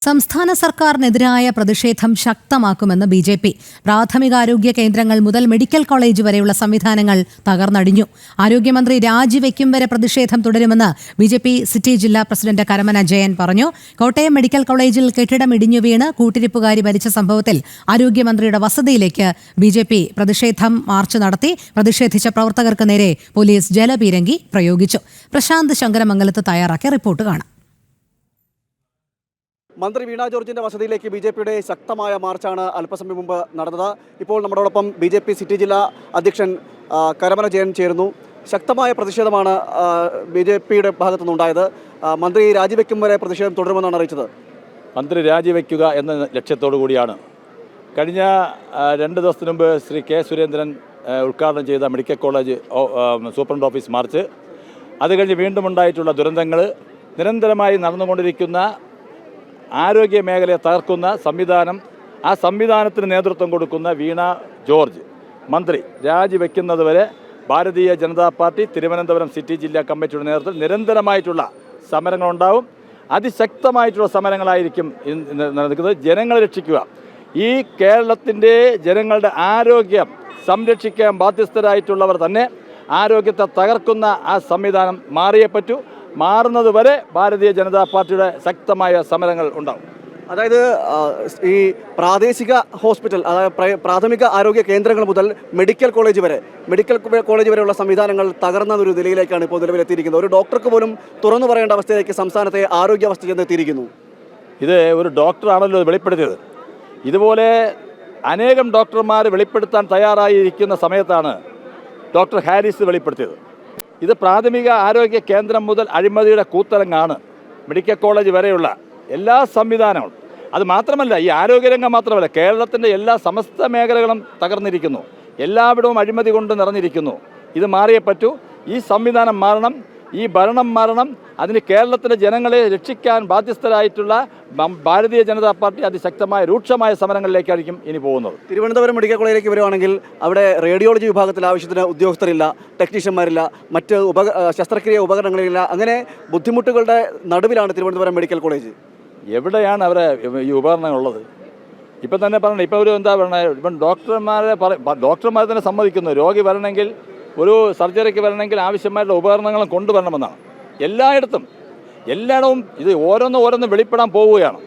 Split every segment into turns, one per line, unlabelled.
സംസ്ഥാന സർക്കാരിനെതിരായ പ്രതിഷേധം ശക്തമാക്കുമെന്ന് ബി.ജെ.പി. പ്രാഥമികാരോഗ്യ കേന്ദ്രങ്ങൾ മുതൽ മെഡിക്കൽ കോളേജ് വരെയുള്ള സംവിധാനങ്ങൾ തകർന്നടിഞ്ഞു. ആരോഗ്യമന്ത്രി രാജിവെക്കും വരെ പ്രതിഷേധം തുടരുമെന്ന് ബി.ജെ.പി. സിറ്റി ജില്ലാ പ്രസിഡന്റ് കരമന ജയൻ പറഞ്ഞു. കോട്ടയം മെഡിക്കൽ കോളേജിൽ കെട്ടിടം ഇടിഞ്ഞു വീണ് കൂട്ടിരിപ്പുകാരി മരിച്ച സംഭവത്തിൽ ആരോഗ്യമന്ത്രിയുടെ വസതിയിലേക്ക് ബി.ജെ.പി. പ്രതിഷേധം മാർച്ച് നടത്തി. പ്രതിഷേധിച്ച പ്രവർത്തകർക്ക് നേരെ പോലീസ് ജലപീരങ്കി പ്രയോഗിച്ചു. പ്രശാന്ത് ശങ്കരമംഗലത്ത് തയ്യാറാക്കിയ റിപ്പോർട്ട് കാണാം.
മന്ത്രി വീണ ജോർജിന്റെ വസതിയിലേക്ക് ബി.ജെ.പിയുടെ ശക്തമായ മാർച്ചാണ് അല്പസമയം മുമ്പ് നടന്നത്. ഇപ്പോൾ നമ്മളോടൊപ്പം ബി.ജെ.പി. സിറ്റി ജില്ലാ അധ്യക്ഷൻ കരമന ജയൻ ചേരുന്നു. ശക്തമായ പ്രതിഷേധമാണ് ബി.ജെ.പിയുടെ ഭാഗത്തുനിന്നുണ്ടായത്. മന്ത്രി രാജിവെക്കും വരെ പ്രതിഷേധം തുടരുമെന്നാണ് അറിയിച്ചത്.
മന്ത്രി രാജിവെക്കുക എന്ന ലക്ഷ്യത്തോടു കൂടിയാണ് കഴിഞ്ഞ 2 ദിവസത്തിന് മുമ്പ് ശ്രീ കെ സുരേന്ദ്രൻ ഉദ്ഘാടനം ചെയ്ത medical college superintendent office March. അത് കഴിഞ്ഞ് വീണ്ടും ഉണ്ടായിട്ടുള്ള ദുരന്തങ്ങൾ, നിരന്തരമായി നടന്നുകൊണ്ടിരിക്കുന്ന ആരോഗ്യ മേഖലയെ തകർക്കുന്ന സംവിധാനം, ആ സംവിധാനത്തിന് നേതൃത്വം കൊടുക്കുന്ന വീണ ജോർജ് മന്ത്രി രാജിവെക്കുന്നതുവരെ ഭാരതീയ ജനതാ പാർട്ടി തിരുവനന്തപുരം സിറ്റി ജില്ലാ കമ്മിറ്റിയുടെ നേതൃത്വത്തിൽ നിരന്തരമായിട്ടുള്ള സമരങ്ങളുണ്ടാവും. അതിശക്തമായിട്ടുള്ള സമരങ്ങളായിരിക്കും നടക്കുന്നത്. ജനങ്ങളെ രക്ഷിക്കുക, ഈ കേരളത്തിൻ്റെ ജനങ്ങളുടെ ആരോഗ്യം സംരക്ഷിക്കാൻ ബാധ്യസ്ഥരായിട്ടുള്ളവർ തന്നെ ആരോഗ്യത്തെ തകർക്കുന്ന ആ സംവിധാനം മാറിയേ പറ്റൂ. മാറുന്നത് വരെ ഭാരതീയ ജനതാ പാർട്ടിയുടെ ശക്തമായ സമരങ്ങൾ ഉണ്ടാവും.
അതായത് ഈ പ്രാദേശിക ഹോസ്പിറ്റൽ, അതായത് പ്രാഥമിക ആരോഗ്യ കേന്ദ്രങ്ങൾ മുതൽ മെഡിക്കൽ കോളേജ് വരെയുള്ള സംവിധാനങ്ങൾ തകർന്ന ഒരു നിലയിലേക്കാണ് ഇപ്പോൾ നിലവിലെത്തിയിരിക്കുന്നത്. ഒരു ഡോക്ടർക്ക് പോലും തുറന്നു പറയേണ്ട അവസ്ഥയിലേക്ക് സംസ്ഥാനത്തെ ആരോഗ്യാവസ്ഥ ചെന്നെത്തിയിരിക്കുന്നു.
ഇത് ഒരു ഡോക്ടറാണല്ലോ വെളിപ്പെടുത്തിയത്. ഇതുപോലെ അനേകം ഡോക്ടർമാർ വെളിപ്പെടുത്താൻ തയ്യാറായിരിക്കുന്ന സമയത്താണ് ഡോക്ടർ ഹാരിസ് വെളിപ്പെടുത്തിയത്. ഇത് പ്രാഥമിക ആരോഗ്യ കേന്ദ്രം മുതൽ അഴിമതിയുടെ കൂത്തരങ്ങാണ്. മെഡിക്കൽ കോളേജ് വരെയുള്ള എല്ലാ സംവിധാനങ്ങളും, അത് മാത്രമല്ല ഈ ആരോഗ്യരംഗം മാത്രമല്ല, കേരളത്തിൻ്റെ എല്ലാ സമസ്ത മേഖലകളും തകർന്നിരിക്കുന്നു. എല്ലായിടവും അഴിമതി കൊണ്ട് നിറഞ്ഞിരിക്കുന്നു. ഇത് മാറിയേ പറ്റൂ. ഈ സംവിധാനം മാറണം, ഈ ഭരണം മാറണം. അതിന് കേരളത്തിലെ ജനങ്ങളെ രക്ഷിക്കാൻ ബാധ്യസ്ഥരായിട്ടുള്ള ഭാരതീയ ജനതാ പാർട്ടി അതിശക്തമായ രൂക്ഷമായ സമരങ്ങളിലേക്കായിരിക്കും ഇനി പോകുന്നത്.
തിരുവനന്തപുരം മെഡിക്കൽ കോളേജിലേക്ക് വരുവാണെങ്കിൽ അവിടെ റേഡിയോളജി വിഭാഗത്തിൽ ആവശ്യത്തിന് ഉദ്യോഗസ്ഥരില്ല, ടെക്നീഷ്യന്മാരില്ല, മറ്റ് ശസ്ത്രക്രിയ ഉപകരണങ്ങളില്ല. അങ്ങനെ ബുദ്ധിമുട്ടുകളുടെ നടുവിലാണ് തിരുവനന്തപുരം മെഡിക്കൽ കോളേജ്.
എവിടെയാണ് അവരെ ഈ ഉപകരണങ്ങളുള്ളത്? ഇപ്പം തന്നെ പറയണം, ഇപ്പോൾ ഒരു എന്താ പറയുക, ഇപ്പം ഡോക്ടർമാരെ തന്നെ സമ്മതിക്കുന്നു, രോഗി വരണമെങ്കിൽ, ഒരു സർജറിക്ക് വരണമെങ്കിൽ ആവശ്യമായിട്ടുള്ള ഉപകരണങ്ങളും കൊണ്ടുവരണമെന്നാണ്. എല്ലായിടവും ഇത് ഓരോന്നും വെളിപ്പെടാൻ പോവുകയാണ്.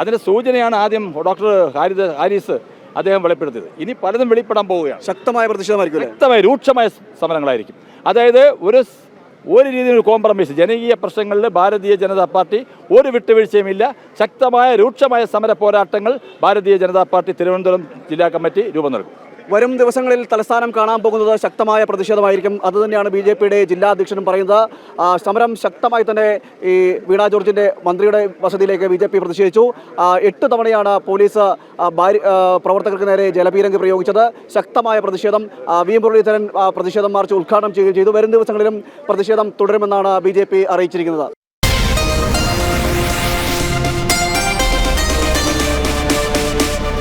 അതിൻ്റെ സൂചനയാണ് ആദ്യം ഡോക്ടർ ഹാരിസ് അദ്ദേഹം വെളിപ്പെടുത്തിയത്. ഇനി പലതും വെളിപ്പെടാൻ പോവുകയാണ്.
ശക്തമായ പ്രതിഷേധമായിരിക്കും,
ശക്തമായ രൂക്ഷമായ സമരങ്ങളായിരിക്കും. അതായത് ഒരു രീതിയിൽ കോംപ്രമൈസ്, ജനകീയ പ്രശ്നങ്ങളിൽ ഭാരതീയ ജനതാ പാർട്ടി ഒരു വിട്ടുവീഴ്ചയുമില്ല. ശക്തമായ രൂക്ഷമായ സമര പോരാട്ടങ്ങൾ ഭാരതീയ ജനതാ പാർട്ടി തിരുവനന്തപുരം ജില്ലാ കമ്മിറ്റി രൂപം നൽകും.
വരും ദിവസങ്ങളിൽ തലസ്ഥാനം കാണാൻ പോകുന്നത് ശക്തമായ പ്രതിഷേധമായിരിക്കും. അതുതന്നെയാണ് ബി.ജെ.പിയുടെ ജില്ലാ അധ്യക്ഷനും പറയുന്നത്. സമരം ശക്തമായി തന്നെ ഈ വീണ ജോർജിൻ്റെ മന്ത്രിയുടെ വസതിയിലേക്ക് ബി.ജെ.പി. പ്രതിഷേധിച്ചു. 8 തവണയാണ് പോലീസ് പ്രവർത്തകർക്ക് നേരെ ജലപീരങ്കി പ്രയോഗിച്ചത്. ശക്തമായ പ്രതിഷേധം. വി മുരളീധരൻ പ്രതിഷേധം മാർച്ച് ഉദ്ഘാടനം ചെയ്യുകയും ചെയ്തു. വരും ദിവസങ്ങളിലും പ്രതിഷേധം തുടരുമെന്നാണ് ബി.ജെ.പി. അറിയിച്ചിരിക്കുന്നത്.